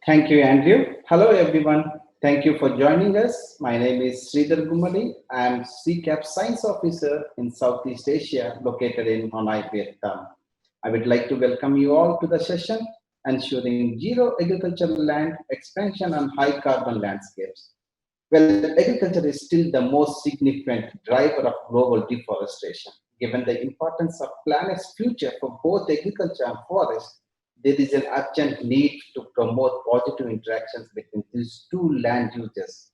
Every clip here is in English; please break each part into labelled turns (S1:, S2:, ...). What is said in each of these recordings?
S1: Thank you, Andrew. Hello, everyone. Thank you for joining us. My name is Sridhar Gummadi. I am CCAP Science Officer in Southeast Asia, located in Moray, Vietnam. I would like to welcome you all to the session ensuring zero agricultural land expansion on high carbon landscapes. Well, agriculture is still the most significant driver of global deforestation. Given the importance of planet's future for both agriculture and forest, there is an urgent need to promote positive interactions between these two land uses.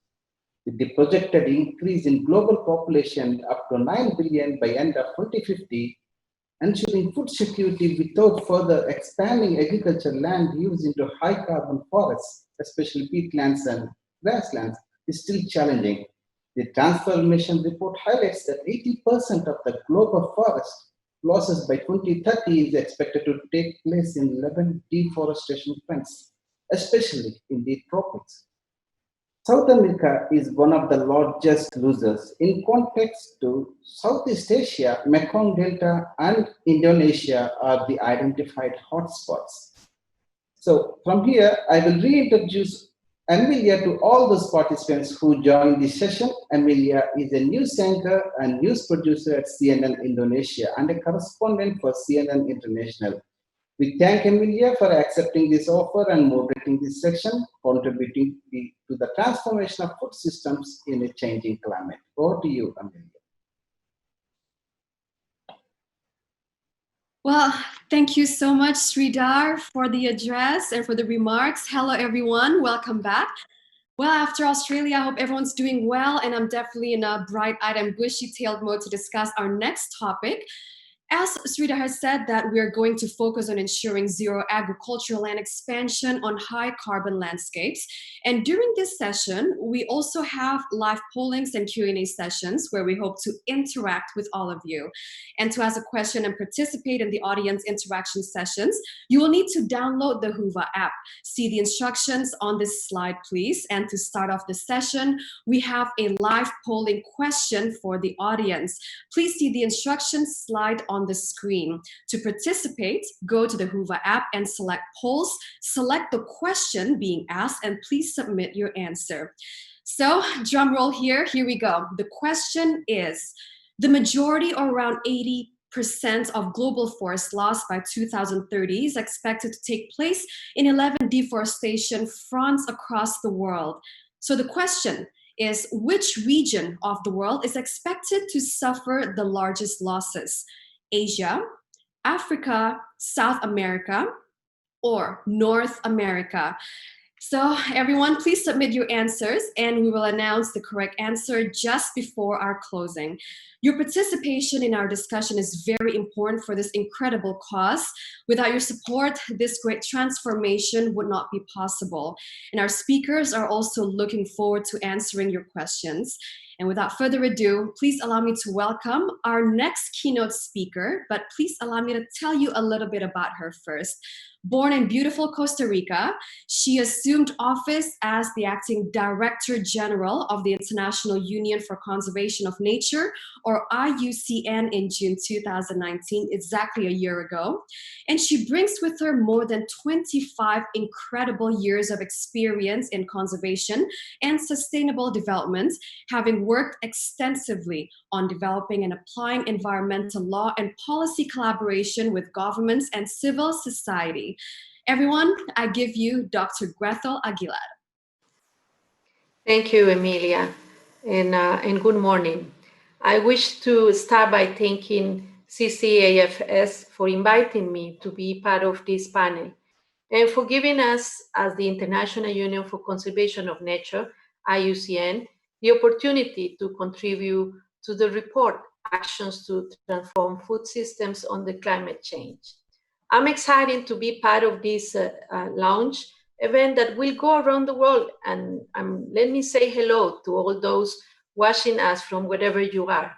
S1: With the projected increase in global population up to 9 billion by end of 2050, ensuring food security without further expanding agricultural land use into high carbon forests, especially peatlands and grasslands, is still challenging. The transformation report highlights that 80% of the global forest losses by 2030 is expected to take place in 11 deforestation fronts, especially in the tropics. South America is one of the largest losers. In context to Southeast Asia, Mekong Delta and Indonesia are the identified hotspots. So from here, I will reintroduce Amelia to all those participants who joined this session. Amelia is a news anchor and news producer at CNN Indonesia and a correspondent for CNN International. We thank Amelia for accepting this offer and moderating this section, contributing to the transformation of food systems in a changing climate. Over to you, Amelia.
S2: Well, thank you so much, Sridhar, for the address and for the remarks. Hello, everyone. Welcome back. Well, after Australia, I hope everyone's doing well, and I'm definitely in a bright-eyed and bushy-tailed mode to discuss our next topic. As Sridhar has said, that we are going to focus on ensuring zero agricultural land expansion on high carbon landscapes. And during this session, we also have live pollings and Q&A sessions where we hope to interact with all of you. And to ask a question and participate in the audience interaction sessions, you will need to download the Whova app. See the instructions on this slide, please. And to start off the session, we have a live polling question for the audience. Please see the instructions slide on the screen. To participate, go to the Whova app and select polls, select the question being asked, and please submit your answer. So, drum roll here we go. The question is, the majority, or around 80% of global forest loss by 2030 is expected to take place in 11 deforestation fronts across the world. So the question is, which region of the world is expected to suffer the largest losses? Asia, Africa, South America, or North America? So everyone, please submit your answers and we will announce the correct answer just before our closing. Your participation in our discussion is very important for this incredible cause. Without your support, this great transformation would not be possible. And our speakers are also looking forward to answering your questions. And without further ado, please allow me to welcome our next keynote speaker, but please allow me to tell you a little bit about her first. Born in beautiful Costa Rica, she assumed office as the acting Director General of the International Union for Conservation of Nature, or IUCN, in June 2019, exactly a year ago. And she brings with her more than 25 incredible years of experience in conservation and sustainable development, having worked extensively on developing and applying environmental law and policy collaboration with governments and civil society. Everyone, I give you Dr. Grethel Aguilar.
S3: Thank you, Amelia, and good morning. I wish to start by thanking CCAFS for inviting me to be part of this panel and for giving us, as the International Union for Conservation of Nature, IUCN, the opportunity to contribute to the report, Actions to Transform Food Systems on the Climate Change. I'm excited to be part of this launch event that will go around the world, and let me say hello to all those watching us from wherever you are.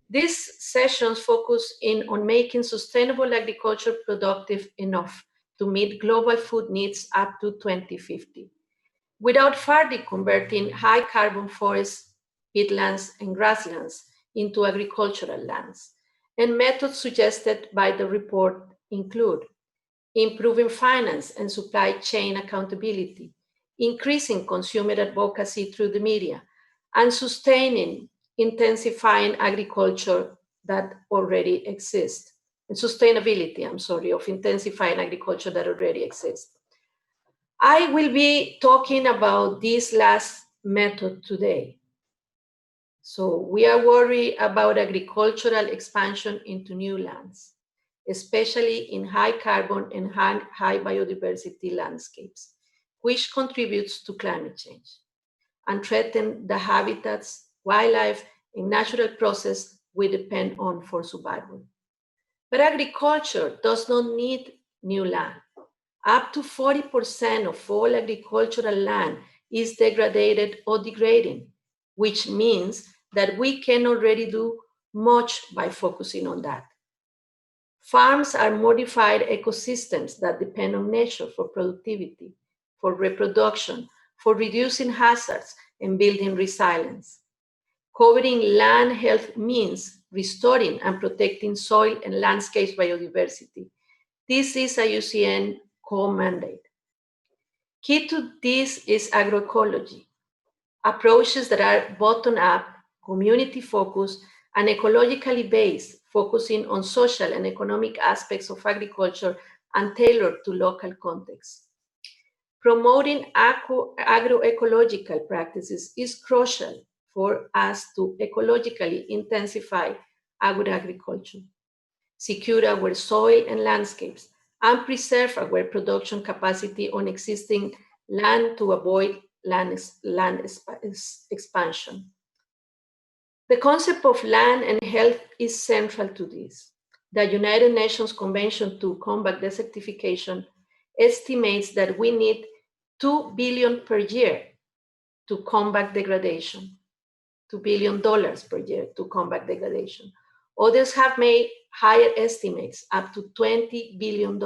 S3: These sessions focus on making sustainable agriculture productive enough to meet global food needs up to 2050, without further converting high carbon forests, peatlands, and grasslands into agricultural lands. And methods suggested by the report include improving finance and supply chain accountability, increasing consumer advocacy through the media, and sustaining, intensifying agriculture that already exists, and sustainability, of intensifying agriculture that already exists. I will be talking about this last method today. So we are worried about agricultural expansion into new lands, especially in high carbon and high biodiversity landscapes, which contributes to climate change and threaten the habitats, wildlife, and natural process we depend on for survival. But agriculture does not need new land. Up to 40% of all agricultural land is degraded or degrading, which means that we can already do much by focusing on that. Farms are modified ecosystems that depend on nature for productivity, for reproduction, for reducing hazards and building resilience. Covering land health means restoring and protecting soil and landscapes biodiversity. This is a IUCN core mandate. Key to this is agroecology, approaches that are bottom-up, community-focused, and ecologically based, focusing on social and economic aspects of agriculture and tailored to local contexts. Promoting agroecological practices is crucial for us to ecologically intensify our agriculture, secure our soil and landscapes, and preserve our production capacity on existing land to avoid land expansion. The concept of land and health is central to this. The United Nations Convention to Combat Desertification estimates that we need $2 billion per year to combat degradation, $2 billion per year to combat degradation. Others have made higher estimates, up to $20 billion.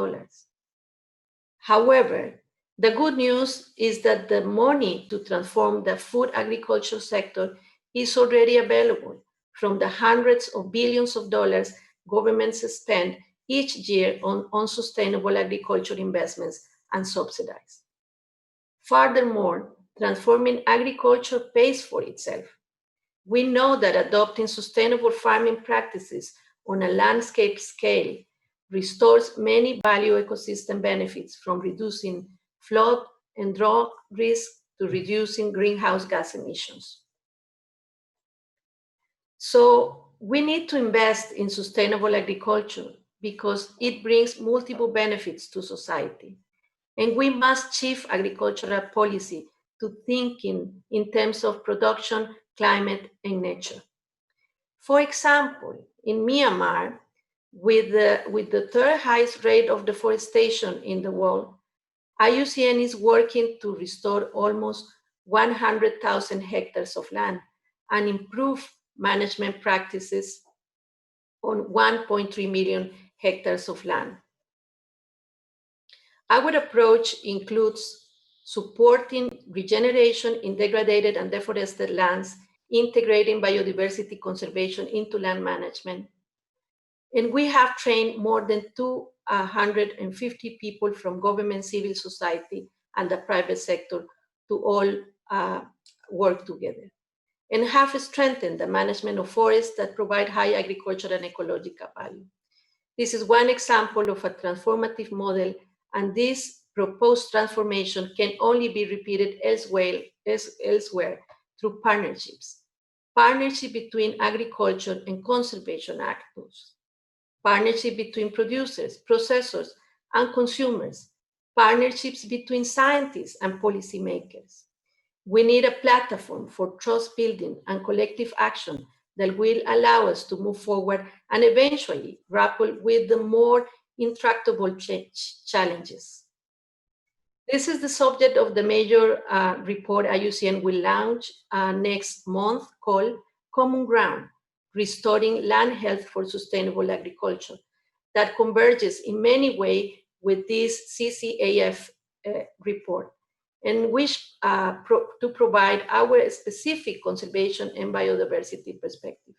S3: However, the good news is that the money to transform the food agriculture sector is already available from the hundreds of billions of dollars governments spend each year on unsustainable agriculture investments and subsidies. Furthermore, transforming agriculture pays for itself. We know that adopting sustainable farming practices on a landscape scale restores many value ecosystem benefits, from reducing flood and drought risk to reducing greenhouse gas emissions. So we need to invest in sustainable agriculture because it brings multiple benefits to society. And we must shift agricultural policy to thinking in terms of production, climate, and nature. For example, in Myanmar, with the third highest rate of deforestation in the world, IUCN is working to restore almost 100,000 hectares of land and improve management practices on 1.3 million hectares of land. Our approach includes supporting regeneration in degraded and deforested lands, integrating biodiversity conservation into land management. And we have trained more than 250 people from government, civil society, and the private sector to all work together, and have strengthened the management of forests that provide high agricultural and ecological value. This is one example of a transformative model, and this proposed transformation can only be repeated elsewhere through partnerships. Partnership between agriculture and conservation actors. Partnership between producers, processors, and consumers. Partnerships between scientists and policymakers. We need a platform for trust building and collective action that will allow us to move forward and eventually grapple with the more intractable challenges. This is the subject of the major report IUCN will launch next month, called Common Ground: Restoring Land Health for Sustainable Agriculture, that converges in many ways with this CCAF report, and wish to provide our specific conservation and biodiversity perspective.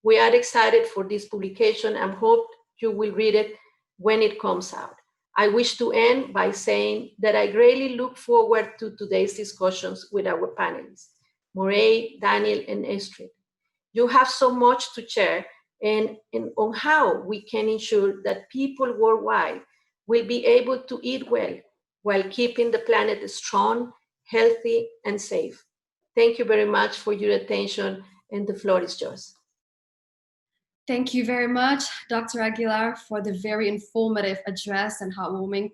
S3: We are excited for this publication and hope you will read it when it comes out. I wish to end by saying that I greatly look forward to today's discussions with our panelists, Moray, Daniel, and Astrid. You have so much to share and on how we can ensure that people worldwide will be able to eat well while keeping the planet strong, healthy, and safe. Thank you very much for your attention, and the floor is yours.
S2: Thank you very much, Dr. Aguilar, for the very informative address and heartwarming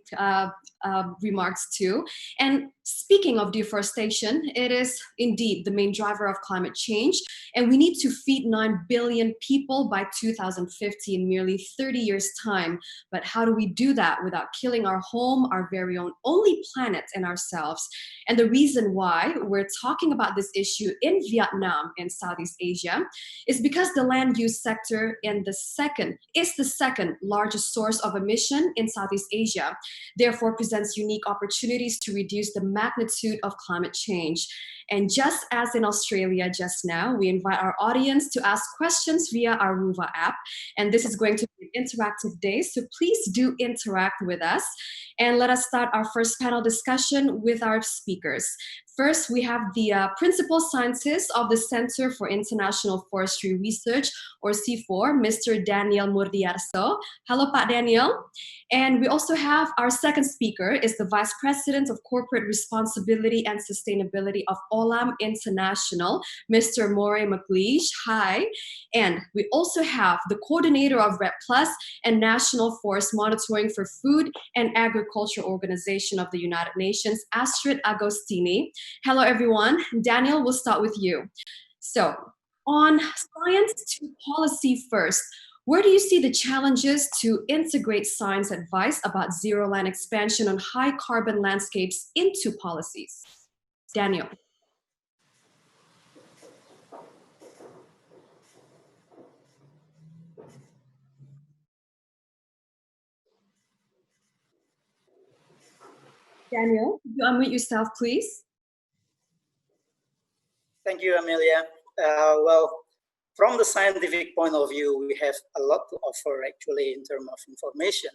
S2: remarks too. And speaking of deforestation, it is indeed the main driver of climate change, and we need to feed 9 billion people by 2050 in merely 30 years' time. But how do we do that without killing our home, our very own only planet, and ourselves? And the reason why we're talking about this issue in Vietnam and Southeast Asia is because the land use sector is the second largest source of emission in Southeast Asia, therefore presents unique opportunities to reduce the magnitude of climate change. And just as in Australia just now, we invite our audience to ask questions via our Ruva app. And this is going to be an interactive day, so please do interact with us. And let us start our first panel discussion with our speakers. First, we have the principal scientist of the Center for International Forestry Research, or C4, Mr. Daniel Murdiyarso. Hello, Pak Daniel. And we also have our second speaker is the Vice President of Corporate Responsibility and Sustainability of Olam International, Mr. Moray McLeish. Hi. And we also have the coordinator of RED Plus and National Forest Monitoring for Food and Agriculture Organization of the United Nations, Astrid Agostini. Hello, everyone. Daniel, we'll start with you. So, on science to policy first, where do you see the challenges to integrate science advice about zero land expansion on high carbon landscapes into policies? Daniel. Daniel, could you unmute yourself, please?
S4: Thank you, Amelia. Well, from the scientific point of view, we have a lot to offer actually in terms of information.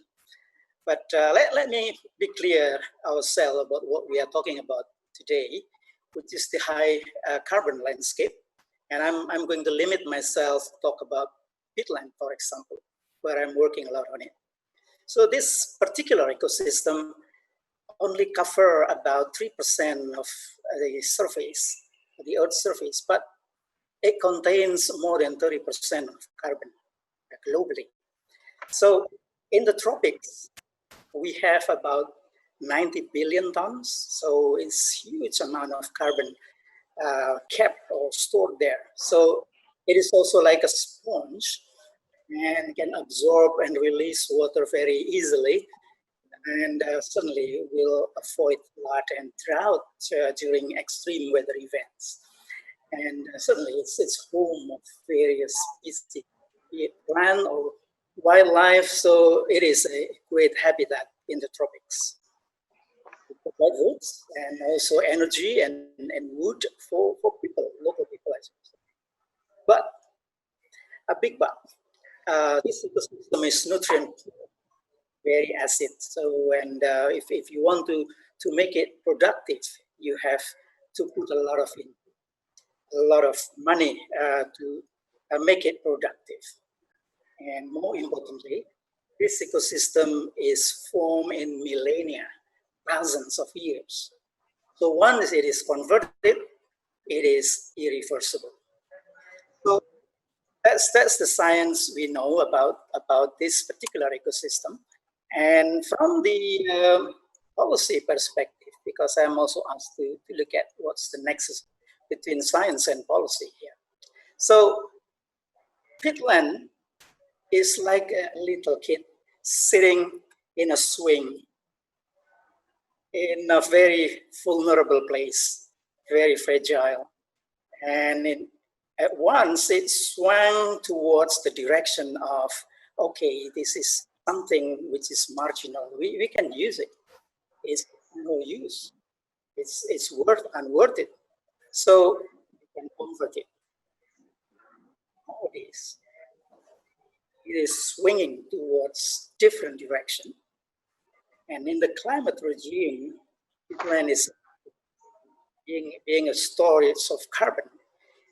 S4: But let me be clear ourselves about what we are talking about today, which is the high carbon landscape. And I'm going to limit myself to talk about peatland, for example, where I'm working a lot on it. So this particular ecosystem only cover about 3% of the surface, the Earth's surface, but it contains more than 30% of carbon globally. So in the tropics, we have about 90 billion tons. So it's huge amount of carbon kept or stored there. So it is also like a sponge and can absorb and release water very easily. And certainly will avoid flood and drought during extreme weather events. And certainly it's home of various species, be it plant or wildlife. So it is a great habitat in the tropics. It provides roots and also energy and wood for people, local people as well. But a big but, this ecosystem is nutrient very acid. So, and if you want to make it productive, you have to put a lot of money to make it productive. And more importantly, this ecosystem is formed in millennia, thousands of years. So once it is converted, it is irreversible. So that's the science we know about this particular ecosystem. And from the policy perspective, because I'm also asked to look at what's the nexus between science and policy here. So peatland is like a little kid sitting in a swing in a very vulnerable place, very fragile. And at once it swung towards the direction of, okay, this is something which is marginal. We can use it. It's no use. It's unworth it. So we can convert it. Nowadays, it is swinging towards different direction. And in the climate regime, peatland is being a storage of carbon.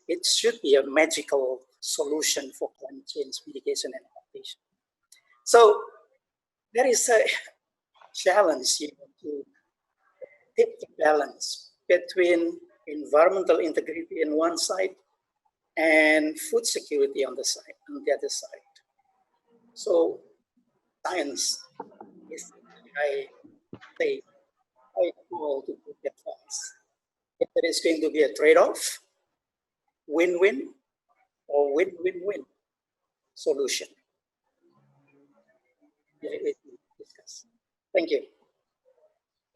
S4: It should be a magical solution for climate change mitigation and adaptation. So there is a challenge here to take the balance between environmental integrity on one side and food security on the other side. So science is, I call to put that fast. If there is going to be a trade-off, win-win or win-win-win solution. Discuss. Thank you.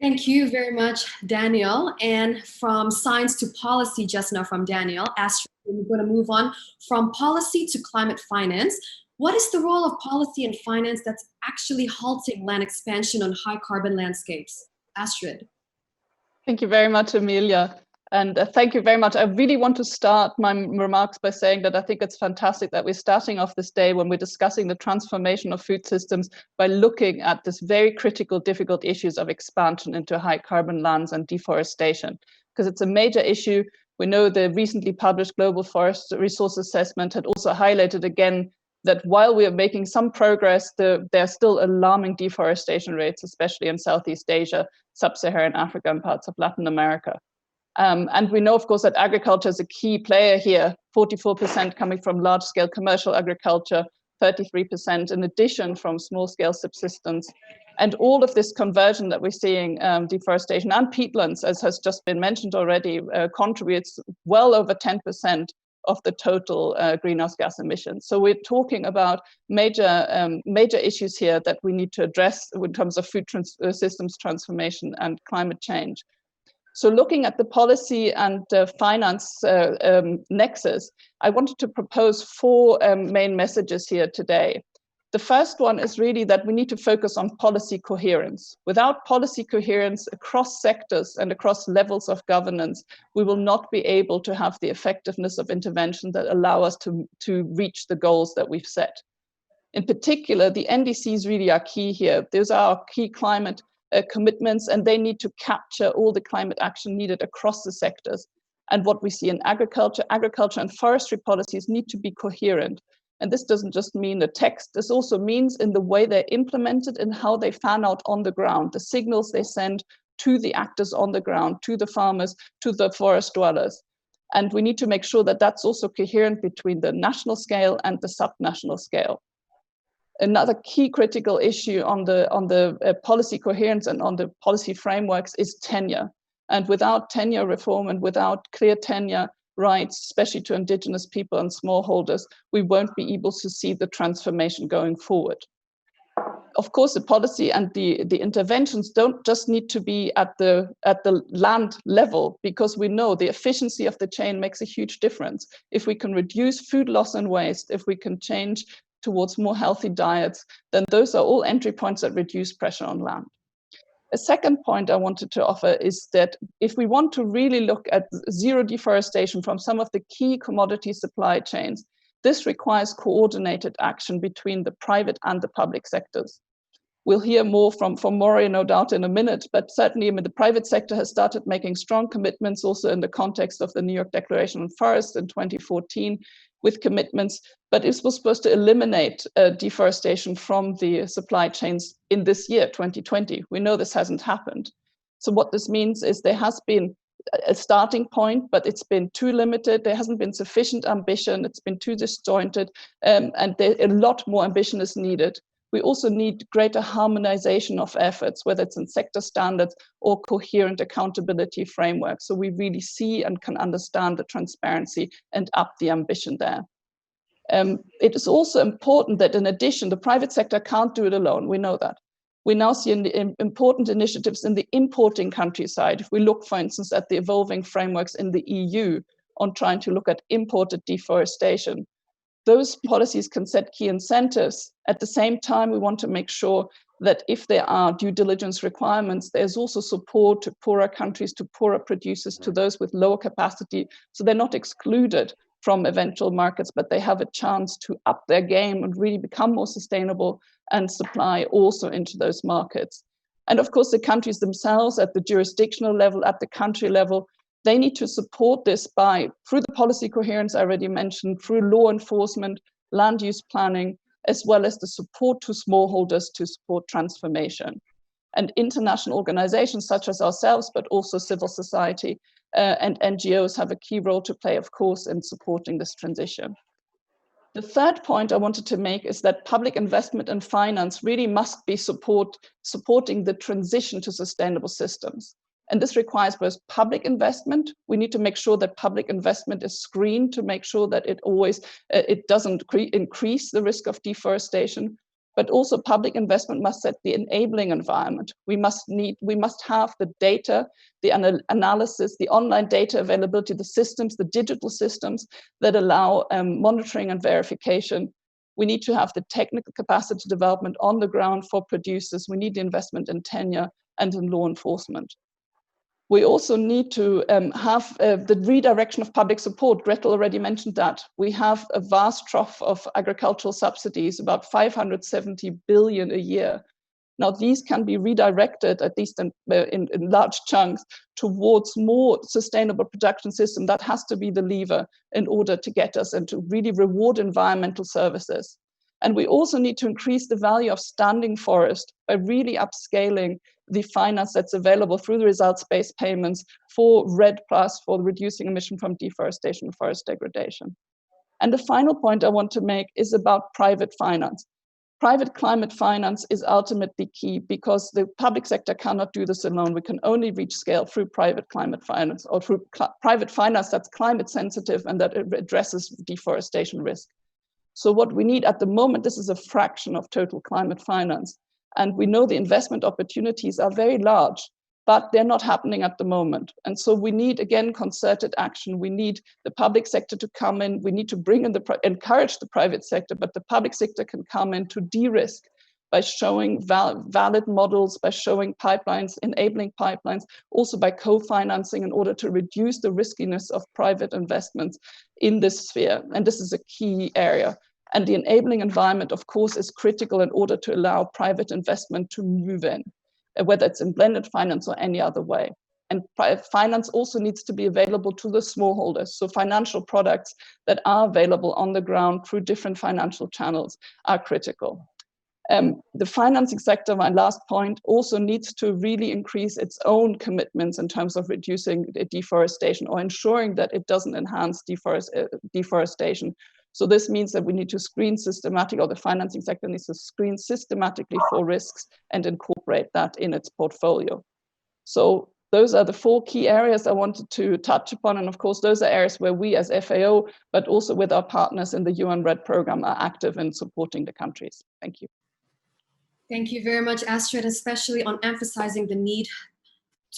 S2: Thank you very much, Daniel. And from science to policy, just now from Daniel, Astrid, we're going to move on from policy to climate finance. What is the role of policy and finance that's actually halting land expansion on high carbon landscapes? Astrid.
S5: Thank you very much, Amelia. And thank you very much. I really want to start my remarks by saying that I think it's fantastic that we're starting off this day when we're discussing the transformation of food systems by looking at this very critical, difficult issues of expansion into high carbon lands and deforestation, because it's a major issue. We know the recently published Global Forest Resource Assessment had also highlighted again that while we are making some progress, there are still alarming deforestation rates, especially in Southeast Asia, Sub-Saharan Africa, and parts of Latin America. And we know, of course, that agriculture is a key player here, 44% coming from large-scale commercial agriculture, 33% in addition from small-scale subsistence. And all of this conversion that we're seeing, deforestation and peatlands, as has just been mentioned already, contributes well over 10% of the total greenhouse gas emissions. So we're talking about major issues here that we need to address in terms of food systems transformation and climate change. So looking at the policy and finance nexus, I wanted to propose four main messages here today. The first one is really that we need to focus on policy coherence. Without policy coherence across sectors and across levels of governance, we will not be able to have the effectiveness of intervention that allow us to reach the goals that we've set. In particular, the NDCs really are key here. Those are our key climate commitments, and they need to capture all the climate action needed across the sectors. And what we see in agriculture and forestry policies need to be coherent. And this doesn't just mean the text, this also means in the way they're implemented and how they fan out on the ground, the signals they send to the actors on the ground, to the farmers, to the forest dwellers. And we need to make sure that that's also coherent between the national scale and the subnational scale. Another key critical issue on the policy coherence and on the policy frameworks is tenure. And without tenure reform and without clear tenure rights, especially to indigenous people and smallholders, we won't be able to see the transformation going forward. Of course, the policy and the interventions don't just need to be at the land level, because we know the efficiency of the chain makes a huge difference. If we can reduce food loss and waste, if we can change towards more healthy diets, then those are all entry points that reduce pressure on land. A second point I wanted to offer is that if we want to really look at zero deforestation from some of the key commodity supply chains, this requires coordinated action between the private and the public sectors. We'll hear more from Moray, no doubt, in a minute, but certainly the private sector has started making strong commitments also in the context of the New York Declaration on Forests in 2014 with commitments, but it was supposed to eliminate deforestation from the supply chains in this year, 2020. We know this hasn't happened. So what this means is there has been a starting point, but it's been too limited. There hasn't been sufficient ambition. It's been too disjointed, and a lot more ambition is needed. We also need greater harmonization of efforts, whether it's in sector standards or coherent accountability frameworks, so we really see and can understand the transparency and up the ambition there. It is also important that in addition, the private sector can't do it alone. We know that. We now see important initiatives in the importing country side. If we look, for instance, at the evolving frameworks in the EU on trying to look at imported deforestation, those policies can set key incentives. At the same time, we want to make sure that if there are due diligence requirements, there's also support to poorer countries, to poorer producers, to those with lower capacity, so they're not excluded from eventual markets, but they have a chance to up their game and really become more sustainable and supply also into those markets. And of course, the countries themselves at the jurisdictional level, at the country level, they need to support this through the policy coherence I already mentioned, through law enforcement, land use planning, as well as the support to smallholders to support transformation. And international organizations such as ourselves, but also civil society and NGOs have a key role to play, of course, in supporting this transition. The third point I wanted to make is that public investment and finance really must be supporting the transition to sustainable systems. And this requires both public investment. We need to make sure that public investment is screened to make sure that it doesn't increase the risk of deforestation. But also public investment must set the enabling environment. We must have the data, the analysis, the online data availability, the systems, the digital systems that allow monitoring and verification. We need to have the technical capacity development on the ground for producers. We need the investment in tenure and in law enforcement. We also need to have the redirection of public support. Grethel already mentioned that. We have a vast trough of agricultural subsidies, about 570 billion a year. Now, these can be redirected, at least in large chunks, towards more sustainable production system. That has to be the lever in order to get us and to really reward environmental services. And we also need to increase the value of standing forest by really upscaling the finance that's available through the results-based payments for REDD+, for reducing emission from deforestation and forest degradation. And the final point I want to make is about private finance. Private climate finance is ultimately key because the public sector cannot do this alone. We can only reach scale through private climate finance or through private finance that's climate sensitive and that addresses deforestation risk. So what we need at the moment, this is a fraction of total climate finance. And we know the investment opportunities are very large, but they're not happening at the moment. And so we need, again, concerted action. We need the public sector to come in. We need to bring in encourage the private sector, but the public sector can come in to de-risk by showing valid models, by showing pipelines, enabling pipelines, also by co-financing in order to reduce the riskiness of private investments in this sphere. And this is a key area. And the enabling environment, of course, is critical in order to allow private investment to move in, whether it's in blended finance or any other way. And private finance also needs to be available to the smallholders. So financial products that are available on the ground through different financial channels are critical. The financing sector, my last point, also needs to really increase its own commitments in terms of reducing deforestation or ensuring that it doesn't enhance deforestation. So this means that we need to screen systematically, or the financing sector needs to screen systematically for risks and incorporate that in its portfolio. So those are the 4 key areas I wanted to touch upon. And of course, those are areas where we as FAO, but also with our partners in the UN REDD program, are active in supporting the countries. Thank you.
S2: Thank you very much, Astrid, especially on emphasizing the need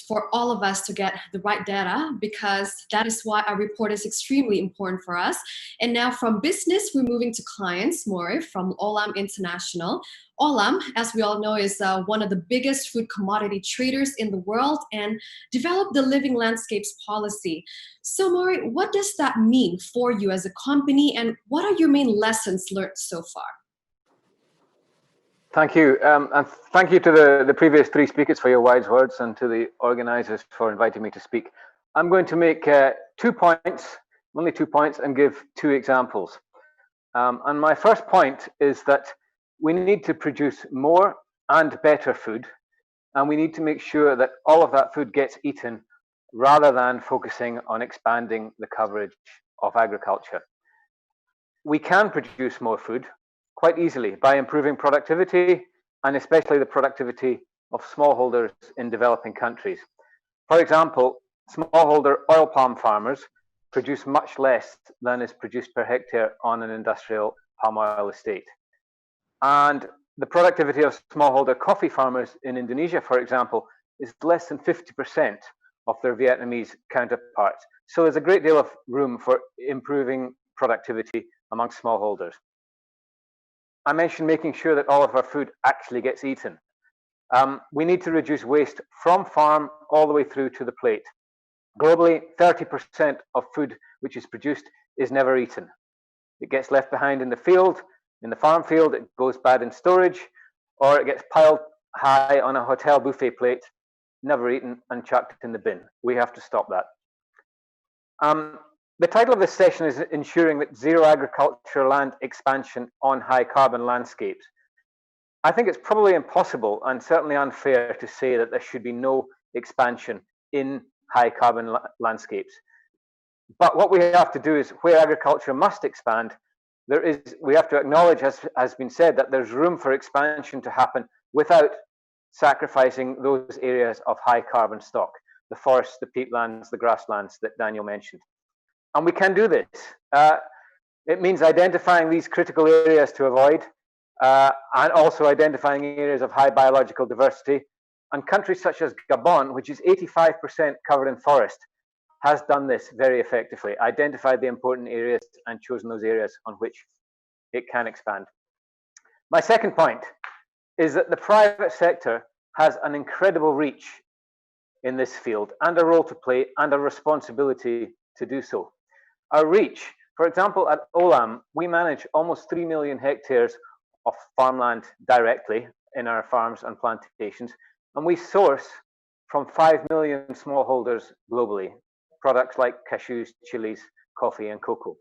S2: for all of us to get the right data, because that is why our report is extremely important for us. And now from business, we're moving to clients, Moray from Olam International. Olam, as we all know, is one of the biggest food commodity traders in the world and developed the Living Landscapes policy. So Moray, what does that mean for you as a company, and what are your main lessons learned so far?
S6: Thank you. And thank you to the previous 3 speakers for your wise words, and to the organizers for inviting me to speak. I'm going to make 2 points, only 2 points, and give 2 examples. And my first point is that we need to produce more and better food, and we need to make sure that all of that food gets eaten rather than focusing on expanding the coverage of agriculture. We can produce more food quite easily by improving productivity, and especially the productivity of smallholders in developing countries. For example, smallholder oil palm farmers produce much less than is produced per hectare on an industrial palm oil estate. And the productivity of smallholder coffee farmers in Indonesia, for example, is less than 50% of their Vietnamese counterparts. So there's a great deal of room for improving productivity among smallholders. I mentioned making sure that all of our food actually gets eaten. We need to reduce waste from farm all the way through to the plate. Globally, 30% of food which is produced is never eaten. It gets left behind in the field, in the farm field, it goes bad in storage, or it gets piled high on a hotel buffet plate, never eaten and chucked in the bin. We have to stop that. The title of this session is Ensuring that Zero Agriculture Land Expansion on High Carbon Landscapes. I think it's probably impossible and certainly unfair to say that there should be no expansion in high carbon landscapes. But what we have to do is, where agriculture must expand, we have to acknowledge, as has been said, that there's room for expansion to happen without sacrificing those areas of high carbon stock, the forests, the peatlands, the grasslands that Daniel mentioned. And we can do this. It means identifying these critical areas to avoid, and also identifying areas of high biological diversity. And countries such as Gabon, which is 85% covered in forest, has done this very effectively, identified the important areas and chosen those areas on which it can expand. My second point is that the private sector has an incredible reach in this field and a role to play and a responsibility to do so. Our reach, for example, at Olam, we manage almost 3 million hectares of farmland directly in our farms and plantations, and we source from 5 million smallholders globally, products like cashews, chilies, coffee, and cocoa.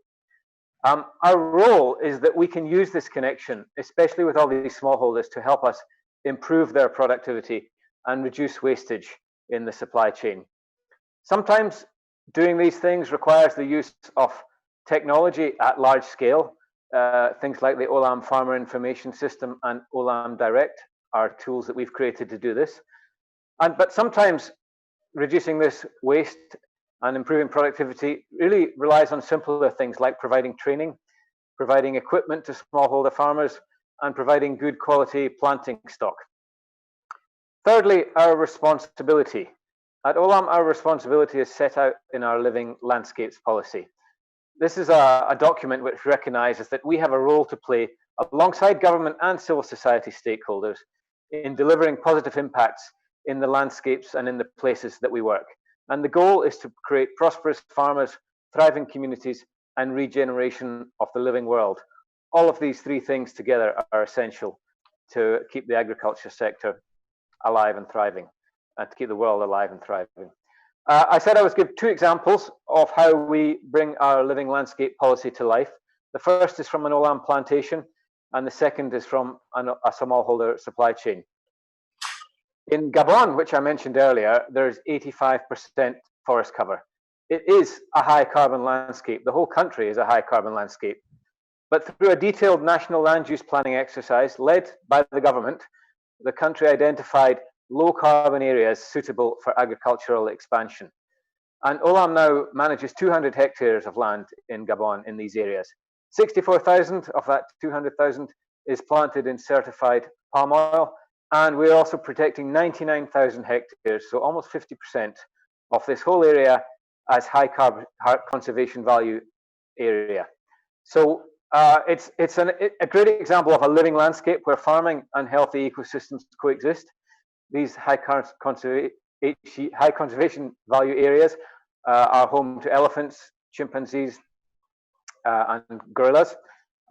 S6: Our role is that we can use this connection, especially with all these smallholders, to help us improve their productivity and reduce wastage in the supply chain. Sometimes doing these things requires the use of technology at large scale. Things like the Olam Farmer Information System and Olam Direct are tools that we've created to do this. But sometimes reducing this waste and improving productivity really relies on simpler things like providing training, providing equipment to smallholder farmers, and providing good quality planting stock. Thirdly, our responsibility. At Olam, our responsibility is set out in our Living Landscapes policy. This is a document which recognizes that we have a role to play alongside government and civil society stakeholders in delivering positive impacts in the landscapes and in the places that we work. And the goal is to create prosperous farmers, thriving communities, and regeneration of the living world. All of these three things together are essential to keep the agriculture sector alive and thriving, and to keep the world alive and thriving. I said I would give two examples of how we bring our living landscape policy to life. The first is from an Olam plantation, and the second is from a smallholder supply chain. In Gabon, which I mentioned earlier, there's 85% forest cover. It is a high carbon landscape. The whole country is a high carbon landscape. But through a detailed national land use planning exercise led by the government, the country identified low carbon areas suitable for agricultural expansion. And Olam now manages 200 hectares of land in Gabon in these areas. 64,000 of that 200,000 is planted in certified palm oil, and we're also protecting 99,000 hectares, so almost 50% of this whole area as high carbon conservation value area. So it's a great example of a living landscape where farming and healthy ecosystems coexist. These high conservation value areas are home to elephants, chimpanzees, and gorillas.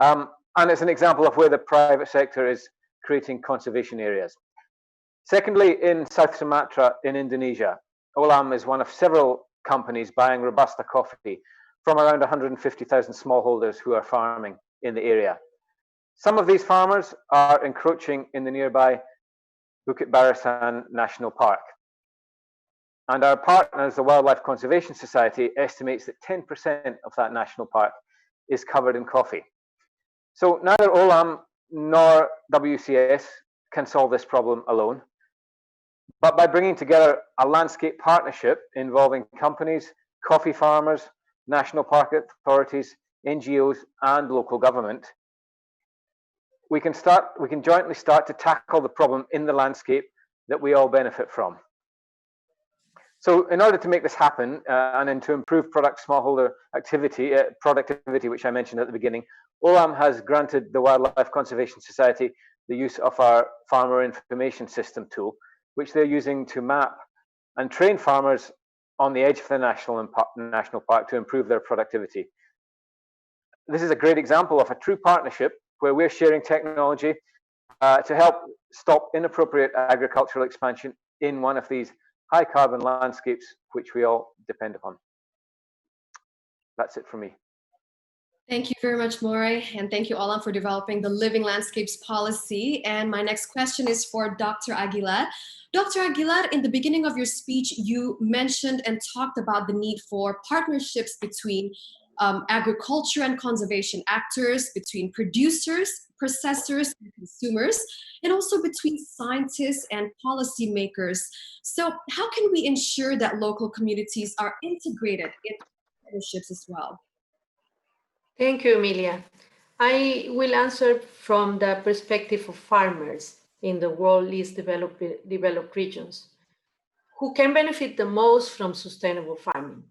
S6: And it's an example of where the private sector is creating conservation areas. Secondly, in South Sumatra in Indonesia, Olam is one of several companies buying Robusta coffee from around 150,000 smallholders who are farming in the area. Some of these farmers are encroaching in the nearby Bukit Barisan National Park. And our partners, the Wildlife Conservation Society, estimates that 10% of that national park is covered in coffee. So neither Olam nor WCS can solve this problem alone. But by bringing together a landscape partnership involving companies, coffee farmers, national park authorities, NGOs, and local government, we can jointly start to tackle the problem in the landscape that we all benefit from. So in order to make this happen and then to improve smallholder productivity, which I mentioned at the beginning, Olam has granted the Wildlife Conservation Society the use of our Farmer Information System tool, which they're using to map and train farmers on the edge of the national park to improve their productivity. This is a great example of a true partnership where we're sharing technology to help stop inappropriate agricultural expansion in one of these high carbon landscapes which we all depend upon. That's it for me.
S2: Thank you very much, Moray, and thank you, Olam, for developing the Living Landscapes policy. And my next question is for Dr. Aguilar. Dr. Aguilar, in the beginning of your speech, you mentioned and talked about the need for partnerships between agriculture and conservation actors, between producers, processors, and consumers, and also between scientists and policymakers. So how can we ensure that local communities are integrated in partnerships as well?
S3: Thank you, Amelia. I will answer from the perspective of farmers in the world's least developed regions, who can benefit the most from sustainable farming.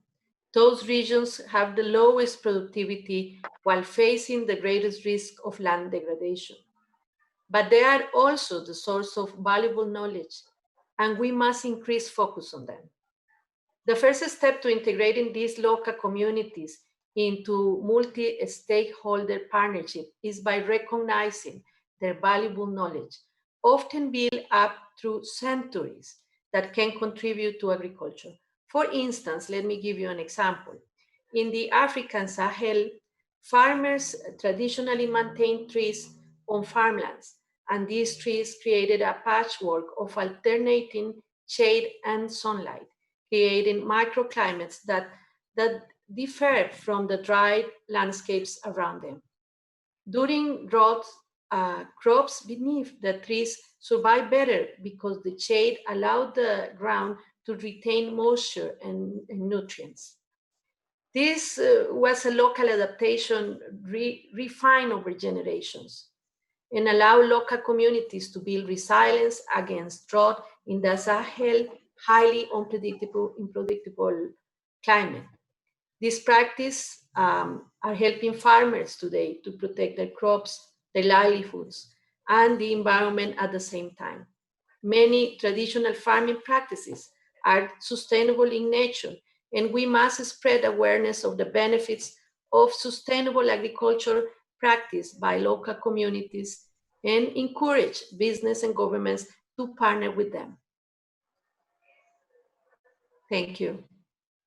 S3: Those regions have the lowest productivity while facing the greatest risk of land degradation. But they are also the source of valuable knowledge, and we must increase focus on them. The first step to integrating these local communities into multi-stakeholder partnership is by recognizing their valuable knowledge, often built up through centuries, that can contribute to agriculture. For instance, let me give you an example. In the African Sahel, farmers traditionally maintained trees on farmlands, and these trees created a patchwork of alternating shade and sunlight, creating microclimates that differ from the dry landscapes around them. During drought, crops beneath the trees survive better because the shade allowed the ground to retain moisture and nutrients. This was a local adaptation refined over generations and allow local communities to build resilience against drought in the Sahel highly unpredictable climate. This practice are helping farmers today to protect their crops, their livelihoods, and the environment at the same time. Many traditional farming practices are sustainable in nature, and we must spread awareness of the benefits of sustainable agriculture practice by local communities and encourage business and governments to partner with them. Thank you.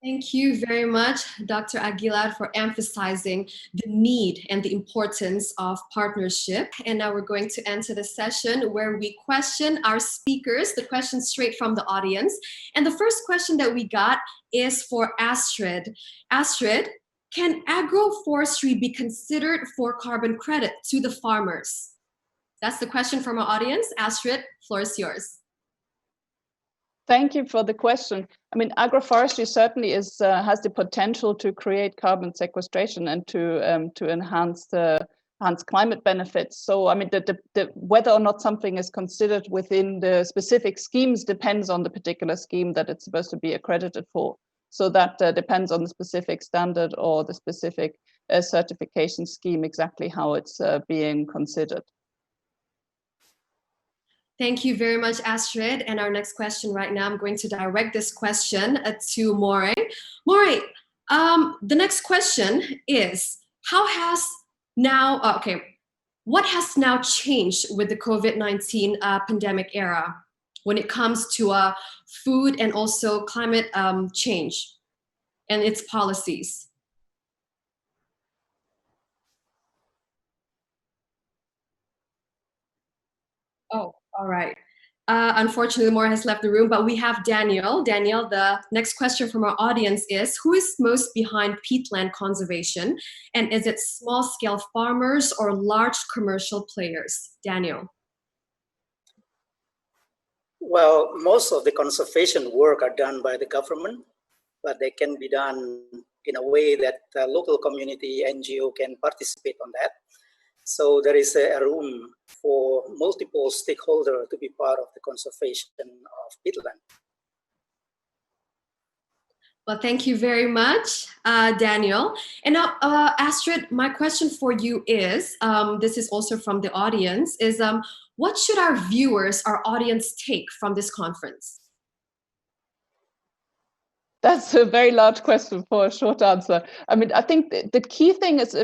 S2: Thank you very much, Dr. Aguilar, for emphasizing the need and the importance of partnership. And now we're going to enter the session where we question our speakers, the questions straight from the audience. And the first question that we got is for Astrid. Astrid, can agroforestry be considered for carbon credit to the farmers? That's the question from our audience. Astrid, floor is yours.
S5: Thank you for the question. I mean, agroforestry certainly has the potential to create carbon sequestration and to enhance climate benefits. So, I mean, whether or not something is considered within the specific schemes depends on the particular scheme that it's supposed to be accredited for. So that depends on the specific standard or the specific certification scheme, exactly how it's being considered.
S2: Thank you very much, Astrid. And our next question right now, I'm going to direct this question to Moray. Moray, the next question is, what has now changed with the COVID-19 pandemic era when it comes to food and also climate change and its policies? Oh, all right. Unfortunately, Moray has left the room, but we have Daniel. Daniel, the next question from our audience is, who is most behind peatland conservation? And is it small-scale farmers or large commercial players? Daniel.
S4: Well, most of the conservation work are done by the government, but they can be done in a way that the local community NGO can participate on that. So there is a room for multiple stakeholders to be part of the conservation of peatland.
S2: Well, thank you very much, Daniel. And now, Astrid, my question for you is, this is also from the audience, is what should our viewers, our audience take from this conference?
S5: That's a very large question for a short answer. I mean, I think the key thing is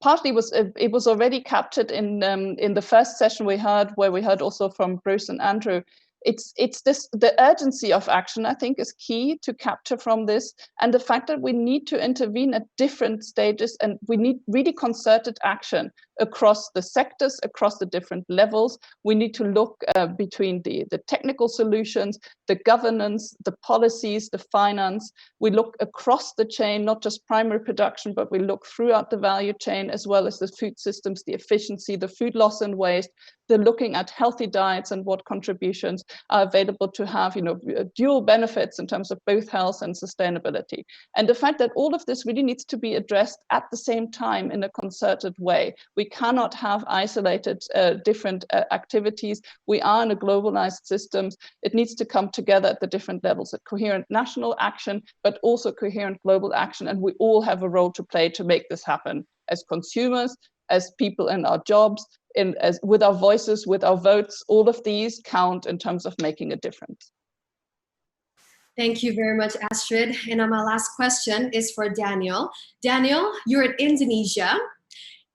S5: partly it was already captured in the first session we had, where we heard also from Bruce and Andrew. It's this, the urgency of action, I think, is key to capture from this, and the fact that we need to intervene at different stages, and we need really concerted action across the sectors, across the different levels. We need to look between the technical solutions, the governance, the policies, the finance. We look across the chain, not just primary production, but we look throughout the value chain, as well as the food systems, the efficiency, the food loss and waste. They're looking at healthy diets and what contributions are available to have, dual benefits in terms of both health and sustainability. And the fact that all of this really needs to be addressed at the same time in a concerted way. We cannot have isolated different activities. We are in a globalized system. It needs to come together at the different levels, at coherent national action, but also coherent global action. And we all have a role to play to make this happen, as consumers, as people in our jobs, with our voices, with our votes. All of these count in terms of making a difference.
S2: Thank you very much, Astrid. And my last question is for Daniel. Daniel, you're in Indonesia,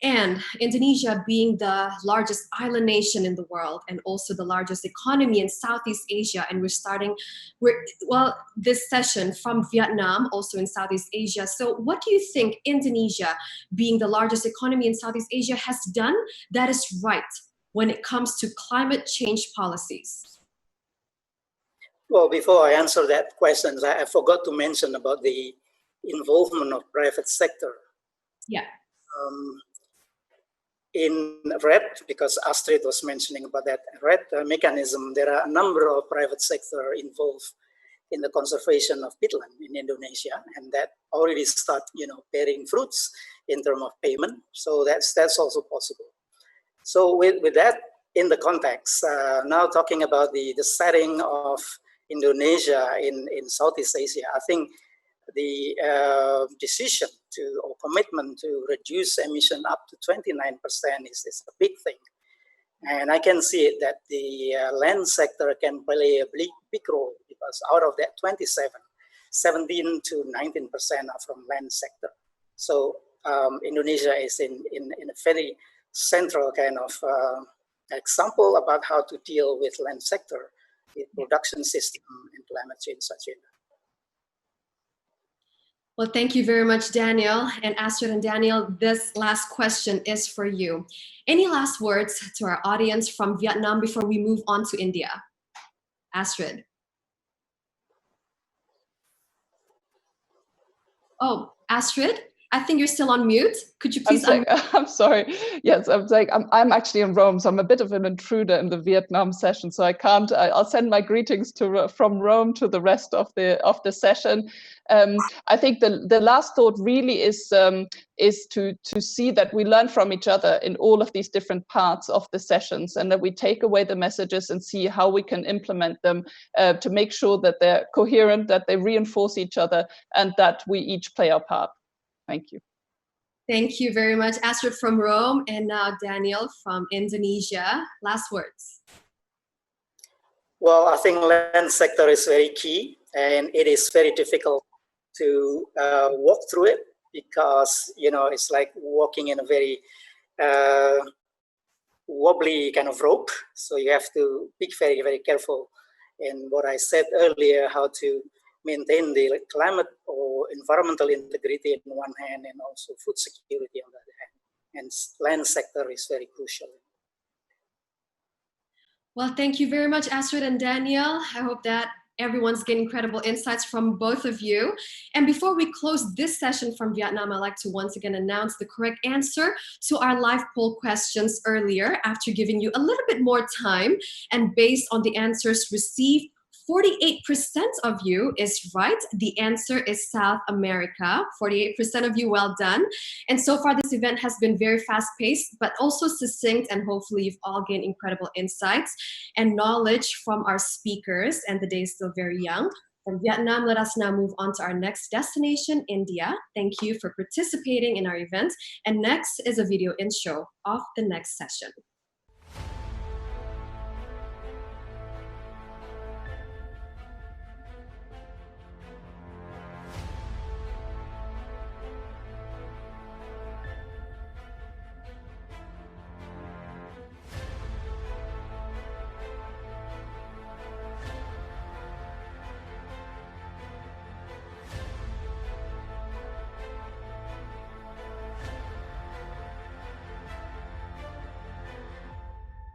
S2: and Indonesia being the largest island nation in the world and also the largest economy in Southeast Asia. And this session from Vietnam, also in Southeast Asia. So what do you think Indonesia, being the largest economy in Southeast Asia, has done that is right when it comes to climate change policies?
S4: Well, before I answer that question, I forgot to mention about the involvement of private sector.
S2: Yeah.
S4: In RED, because Astrid was mentioning about that RED mechanism, there are a number of private sector involved in the conservation of peatland in Indonesia, and that already start, bearing fruits in terms of payment. So that's also possible. So with that in the context, now talking about the setting of Indonesia in Southeast Asia, I think the decision or commitment to reduce emission up to 29% is a big thing. And I can see it that the land sector can play a big role, because out of that 27, 17 to 19% are from land sector. So Indonesia is in a very central kind of example about how to deal with land sector, with production system and climate change agenda.
S2: Well, thank you very much, Daniel. And Astrid and Daniel, this last question is for you. Any last words to our audience from Vietnam before we move on to India? Astrid. Oh, Astrid, I think you're still on mute. Could you please
S5: I'm sorry. Yes, I'm actually in Rome, so I'm a bit of an intruder in the Vietnam session. So I can't. I'll send my greetings from Rome to the rest of the session. I think the last thought really is to see that we learn from each other in all of these different parts of the sessions, and that we take away the messages and see how we can implement them to make sure that they're coherent, that they reinforce each other, and that we each play our part. Thank you.
S2: Thank you very much, Astrid from Rome, and now Daniel from Indonesia. Last words.
S4: Well, I think land sector is very key, and it is very difficult to walk through it, because it's like walking in a very wobbly kind of rope. So you have to be very, very careful. And what I said earlier, how to maintain the climate or environmental integrity on one hand, and also food security on the other hand. And land sector is very crucial.
S2: Well, thank you very much, Astrid and Daniel. I hope that everyone's getting incredible insights from both of you. And before we close this session from Vietnam, I'd like to once again announce the correct answer to our live poll questions earlier, after giving you a little bit more time. And based on the answers received, 48% of you is right. The answer is South America. 48% of you, well done. And so far, this event has been very fast-paced, but also succinct, and hopefully you've all gained incredible insights and knowledge from our speakers, and the day is still very young. From Vietnam, let us now move on to our next destination, India. Thank you for participating in our event. And next is a video intro of the next session.